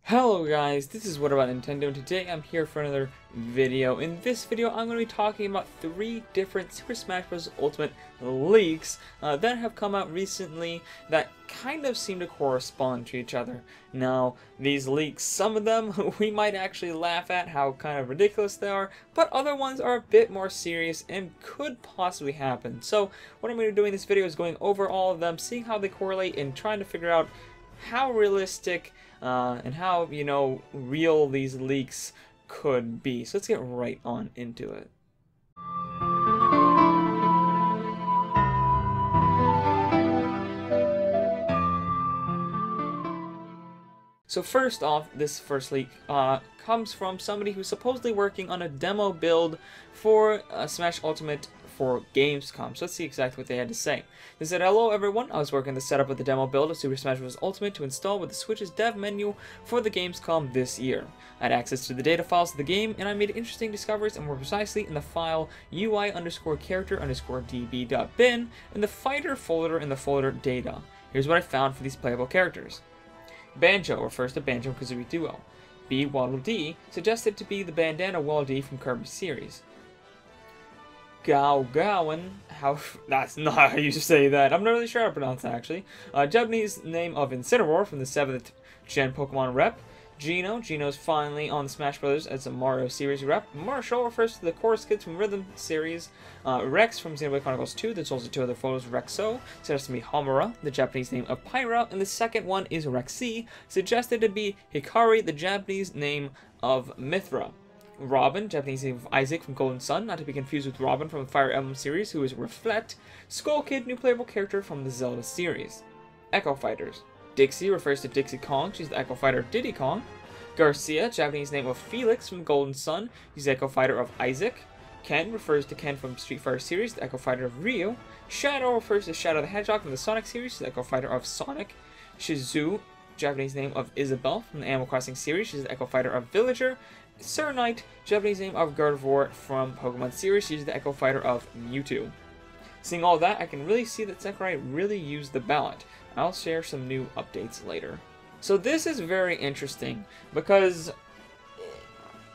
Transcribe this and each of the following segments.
Hello guys, this is What About Nintendo, and today I'm here for another video. In this video, I'm going to be talking about 3 different Super Smash Bros. Ultimate leaks that have come out recently that kind of seem to correspond to each other. Now, these leaks, some of them we might actually laugh at how kind of ridiculous they are, but other ones are a bit more serious and could possibly happen. So, what I'm going to be doing in this video is going over all of them, seeing how they correlate, and trying to figure out how realistic and how, real these leaks could be. So let's get right on into it. So first off, this first leak comes from somebody who's supposedly working on a demo build for Smash Ultimate for Gamescom. So let's see exactly what they had to say. They said, "Hello everyone, I was working on the setup of the demo build of Super Smash Bros. Ultimate to install with the Switch's dev menu for the Gamescom this year. I had access to the data files of the game, and I made interesting discoveries, and more precisely in the file UI_character_db.bin in the fighter folder in the folder data. Here's what I found for these playable characters. Banjo refers to Banjo-Kazooie Duo. B. Waddle Dee suggested to be the bandana Waddle Dee from Kirby series. Gowan, that's not how you say that. I'm not really sure how to pronounce that actually. Japanese name of Incineroar from the 7th Gen Pokemon rep. Geno's finally on the Smash Bros. As a Mario series rep. Marshall refers to the chorus kids from Rhythm series. Rex from Xenoblade Chronicles 2. There's also 2 other photos. Rexo suggested to be Homura, the Japanese name of Pyra, and the second one is Rexy, suggested to be Hikari, the Japanese name of Mithra. Robin, Japanese name of Isaac from Golden Sun, not to be confused with Robin from the Fire Emblem series, who is Reflect. Skull Kid, new playable character from the Zelda series. Echo Fighters. Dixie refers to Dixie Kong, she's the Echo Fighter of Diddy Kong. Garcia, Japanese name of Felix from Golden Sun, he's the Echo Fighter of Isaac. Ken refers to Ken from Street Fighter series, the Echo Fighter of Ryu. Shadow refers to Shadow the Hedgehog from the Sonic series, she's the Echo Fighter of Sonic. Shizu, Japanese name of Isabelle from the Animal Crossing series, she's the Echo Fighter of Villager. Sir Knight, Japanese name of Gardevoir from Pokemon series, she's the Echo Fighter of Mewtwo. Seeing all that, I can really see that Sakurai really used the ballot. I'll share some new updates later. So this is very interesting, because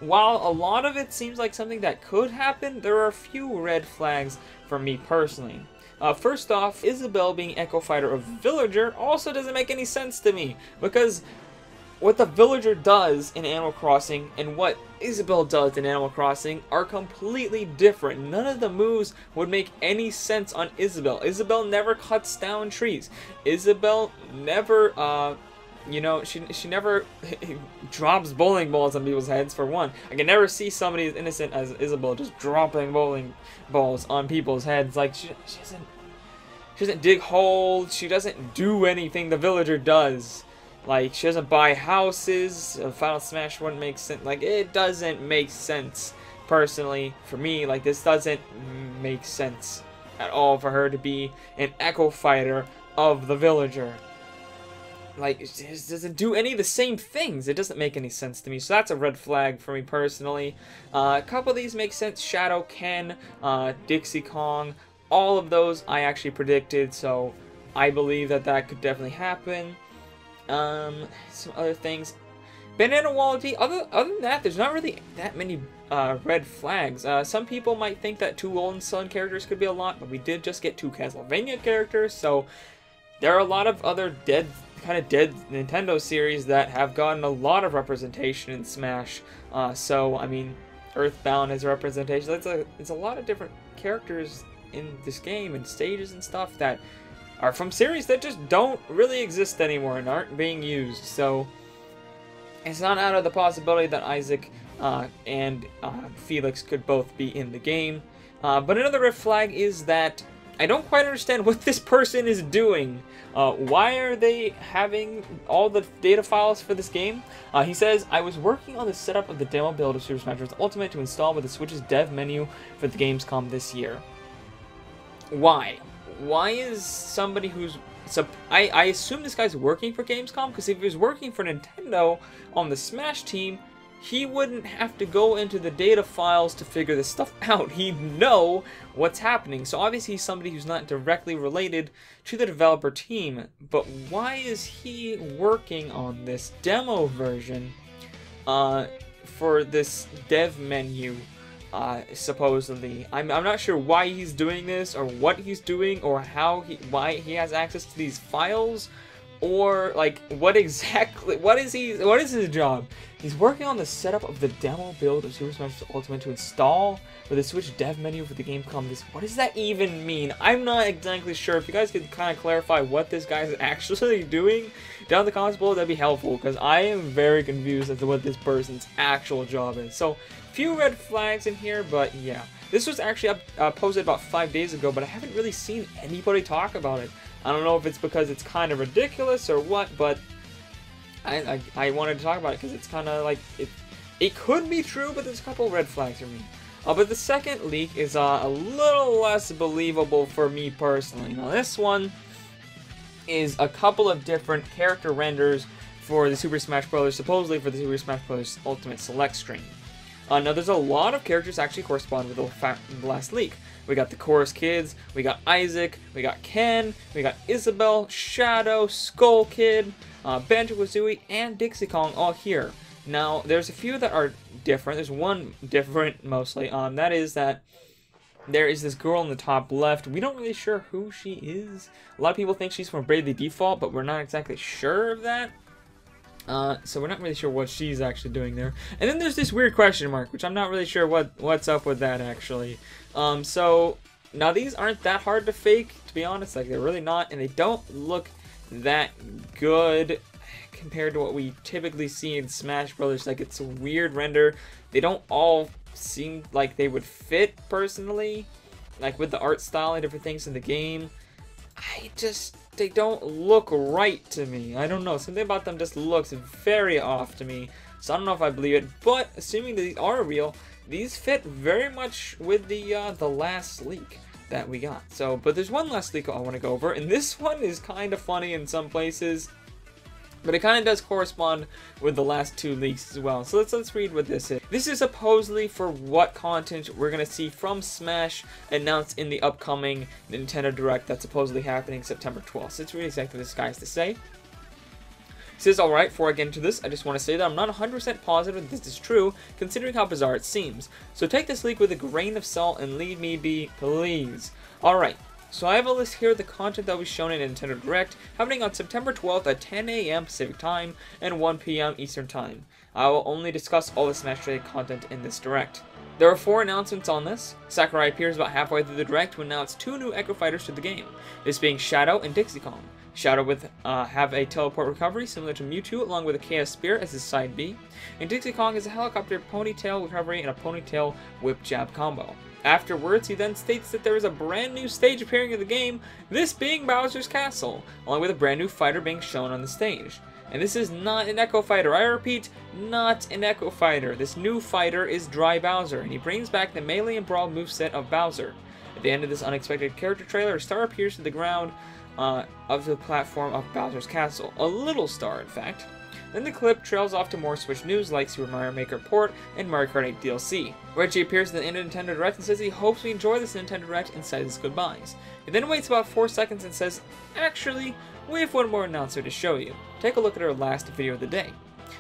while a lot of it seems like something that could happen, there are a few red flags for me personally. First off, Isabelle being Echo Fighter of Villager also doesn't make any sense to me, because what the Villager does in Animal Crossing and what Isabelle does in Animal Crossing are completely different. None of the moves would make any sense on Isabelle. Isabelle never cuts down trees. Isabelle never, she never drops bowling balls on people's heads, for one. I can never see somebody as innocent as Isabelle just dropping bowling balls on people's heads. Like, she doesn't dig holes. She doesn't do anything the Villager does. Like, she doesn't buy houses. Final Smash wouldn't make sense. Like, it doesn't make sense, personally, for me. Like, this doesn't make sense at all for her to be an Echo Fighter of the Villager. Like, it just doesn't do any of the same things. It doesn't make any sense to me. So that's a red flag for me, personally. A couple of these make sense. Shadow, Ken, Dixie Kong. All of those I actually predicted. So I believe that that could definitely happen. Some other things. Bandana Wallaby, other than that, there's not really that many red flags. Some people might think that 2 Golden Sun characters could be a lot, but we did just get 2 Castlevania characters, so there are a lot of other dead Nintendo series that have gotten a lot of representation in Smash. So, I mean, Earthbound has representation. It's a lot of different characters in this game and stages and stuff that are from series that just don't really exist anymore and aren't being used. So it's not out of the possibility that Isaac and Felix could both be in the game. But another red flag is that I don't quite understand what this person is doing. Why are they having all the data files for this game? He says, "I was working on the setup of the demo build of Super Smash Bros. Ultimate to install with the Switch's dev menu for the Gamescom this year." Why? Why is somebody who's... I assume this guy's working for Gamescom, because if he was working for Nintendo on the Smash team, he wouldn't have to go into the data files to figure this stuff out. He'd know what's happening. So obviously he's somebody who's not directly related to the developer team. But why is he working on this demo version for this dev menu? Supposedly, I'm not sure why he's doing this, or what he's doing, or why he has access to these files, or like what is his job? He's working on the setup of the demo build of Super Smash Bros. Ultimate to install for the Switch dev menu for the game comes. What does that even mean? I'm not exactly sure. If you guys could kind of clarify what this guy is actually doing down in the comments below, that'd be helpful, because I am very confused as to what this person's actual job is. So, few red flags in here, but yeah. This was actually posted about 5 days ago, but I haven't really seen anybody talk about it. I don't know if it's because it's kind of ridiculous or what, but I wanted to talk about it because it's kind of like, it could be true, but there's a couple red flags for me. But the second leak is a little less believable for me personally. Now this one is a couple of different character renders for the Super Smash Bros. Supposedly for the Super Smash Bros. Ultimate Select screen. Now there's a lot of characters actually correspond with the last leak. We got the Chorus Kids, we got Isaac, we got Ken, we got Isabelle, Shadow, Skull Kid, Banjo-Kazooie, and Dixie Kong all here. Now, there's a few that are different. There's one different, mostly. That is that there is this girl in the top left. We don't really sure who she is. A lot of people think she's from Bravely Default, but we're not exactly sure of that. So we're not really sure what she's actually doing there. And then there's this weird question mark, which I'm not really sure what's up with that, actually. So, now these aren't that hard to fake, to be honest. Like, they're really not, and they don't look that good compared to what we typically see in Smash Brothers. Like, it's a weird render. They don't all seem like they would fit, personally. Like, with the art style and different things in the game. They don't look right to me. I don't know. Something about them just looks very off to me. So I don't know if I believe it. But assuming that these are real, these fit very much with the last leak that we got. So, but there's one last leak I want to go over, and this one is kind of funny in some places, but it kind of does correspond with the last two leaks as well. So let's read what this is. This is supposedly for what content we're going to see from Smash announced in the upcoming Nintendo Direct that's supposedly happening September 12th. So it's really exactly what this guy has to say. He says, alright, before I get into this, I just want to say that I'm not 100% positive that this is true, considering how bizarre it seems. So take this leak with a grain of salt and leave me be, please. Alright. So I have a list here of the content that will be shown in Nintendo Direct, happening on September 12th at 10 AM Pacific Time and 1 PM Eastern Time. I will only discuss all the Smash-related content in this Direct. There are 4 announcements on this. Sakurai appears about halfway through the Direct to announce 2 new Echo Fighters to the game, this being Shadow and Dixie Kong. Shadow would have a teleport recovery similar to Mewtwo, along with a Chaos Spear as his side B, and Dixie Kong is a helicopter ponytail recovery and a ponytail whip jab combo. Afterwards, he then states that there is a brand new stage appearing in the game, this being Bowser's Castle, along with a brand new fighter being shown on the stage. And this is not an Echo Fighter, I repeat, not an Echo Fighter. This new fighter is Dry Bowser, and he brings back the Melee and Brawl moveset of Bowser. At the end of this unexpected character trailer, a star appears to the ground of the platform of Bowser's Castle. A little star, in fact. Then the clip trails off to more Switch news like Super Mario Maker Port and Mario Kart 8 DLC. Reggie appears at the end of Nintendo Direct and says he hopes we enjoy this Nintendo Direct and says his goodbyes. He then waits about 4 seconds and says, actually, we have one more announcer to show you. Take a look at our last video of the day.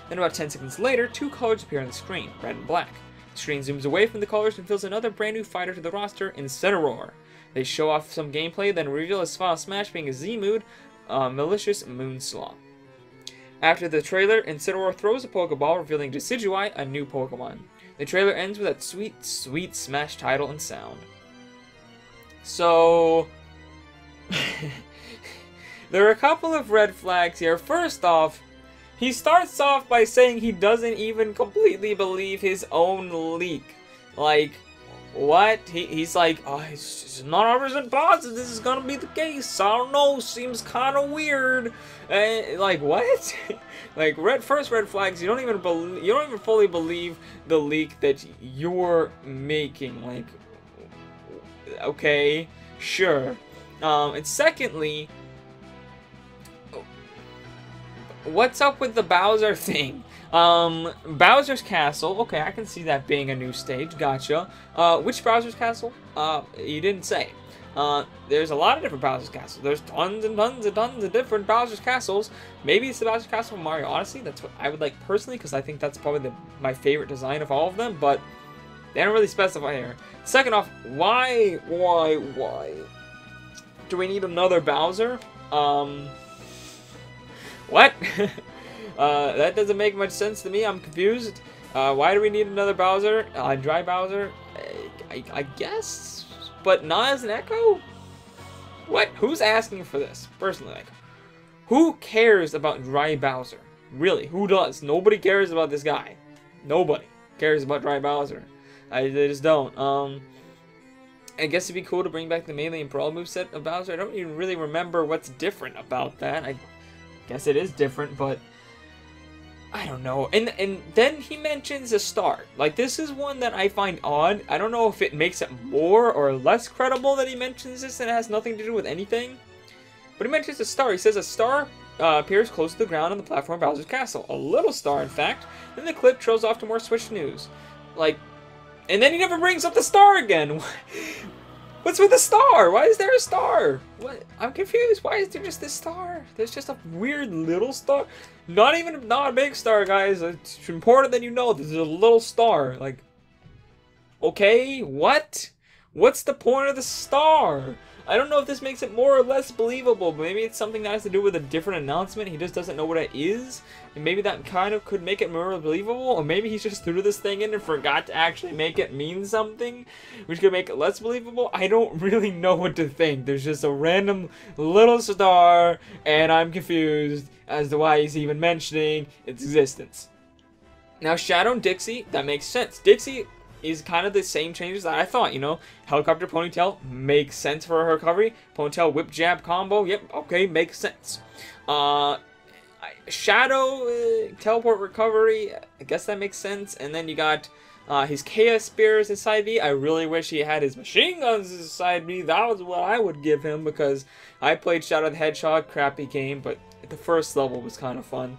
Then about 10 seconds later, 2 colors appear on the screen, red and black. The screen zooms away from the colors and fills another brand new fighter to the roster, Incineroar. They show off some gameplay, then reveal his final smash being a Z-mood, Malicious Moonslaw. After the trailer, Incineroar throws a Pokeball, revealing Decidueye, a new Pokemon. The trailer ends with that sweet, sweet Smash title and sound. So, there are a couple of red flags here. First off, he starts off by saying he doesn't even completely believe his own leak. Like, what? He's like, oh, it's not 100% positive this is gonna be the case. I don't know, seems kind of weird. Like, what? Like, first red flags, you don't even fully believe the leak that you're making. Like, okay, sure. And secondly, what's up with the Bowser thing? Bowser's Castle. Okay, I can see that being a new stage. Gotcha. Which Bowser's Castle? You didn't say. There's a lot of different Bowser's Castles. There's tons and tons and tons of different Bowser's Castles. Maybe it's the Bowser's Castle from Mario Odyssey. That's what I would like personally, because I think that's probably my favorite design of all of them, but they don't really specify here. Second off, why do we need another Bowser? What? That doesn't make much sense to me. I'm confused. Why do we need another Bowser? Dry Bowser? I guess, but not as an Echo? What? Who's asking for this? Personally, like, who cares about Dry Bowser? Really, who does? Nobody cares about this guy. Nobody cares about Dry Bowser. They just don't. I guess it'd be cool to bring back the Melee and Brawl moveset of Bowser. I don't even really remember what's different about that. I guess it is different, but I don't know. And then he mentions a star. Like, this is one that I find odd. I don't know if it makes it more or less credible that he mentions this and it has nothing to do with anything. But he mentions a star. He says a star appears close to the ground on the platform of Bowser's Castle. A little star, in fact. Then the clip trails off to more Switch news. Like, and then he never brings up the star again. What's with the star? Why is there a star? What? I'm confused. Why is there just this star? There's just a weird little star. Not a big star, guys. It's important that you know there's a little star. Like, okay, what? What's the point of the star? I don't know if this makes it more or less believable, but maybe it's something that has to do with a different announcement. He just doesn't know what it is, and maybe that kind of could make it more believable, or maybe he just threw this thing in and forgot to actually make it mean something, which could make it less believable. I don't really know what to think. There's just a random little star, and I'm confused as to why he's even mentioning its existence. Now, Shadow and Dixie, that makes sense. Dixie is kind of the same changes that I thought, you know. Helicopter ponytail makes sense for her recovery. Ponytail whip jab combo, yep, okay, makes sense. Shadow teleport recovery, I guess that makes sense. And then you got his Chaos Spears inside B. I really wish he had his machine guns inside B. That was what I would give him, because I played Shadow the Hedgehog, crappy game, but the first level was kind of fun.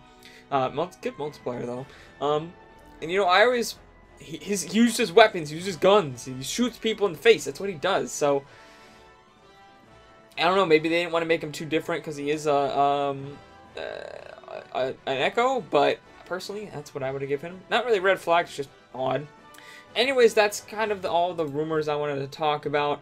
Good multiplayer though. And you know, I always he uses weapons, he uses guns, he shoots people in the face. That's what he does. So I don't know. Maybe they didn't want to make him too different because he is an Echo. But personally, that's what I would have given him. Not really red flags, just odd. Anyways, that's kind of all the rumors I wanted to talk about.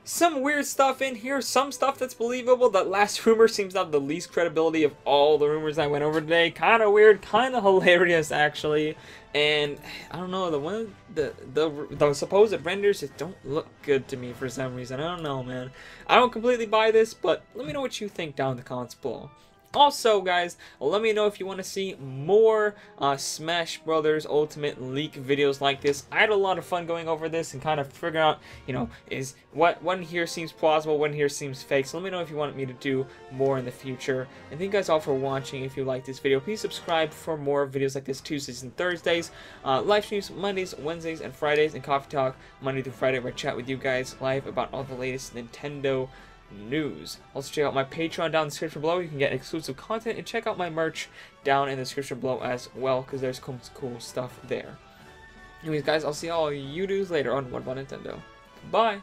Some weird stuff in here, some stuff that's believable. That last rumor seems to have the least credibility of all the rumors I went over today. Kind of weird, kind of hilarious actually. And I don't know, the supposed renders just don't look good to me for some reason. I don't know, man. I don't completely buy this, but let me know what you think down in the comments below. Also, guys, let me know if you want to see more Smash Brothers Ultimate leak videos like this. I had a lot of fun going over this and kind of figuring out, you know, is what one here seems plausible, one here seems fake. So let me know if you want me to do more in the future. And thank you guys all for watching. If you like this video, please subscribe for more videos like this Tuesdays and Thursdays. Live streams Mondays, Wednesdays, and Fridays, and Coffee Talk Monday through Friday, where I chat with you guys live about all the latest Nintendo news. Also, check out my Patreon down in the description below. You can get exclusive content, and check out my merch down in the description below as well, because there's cool stuff there. Anyways, guys, I'll see all you dudes later on What About Nintendo. Bye!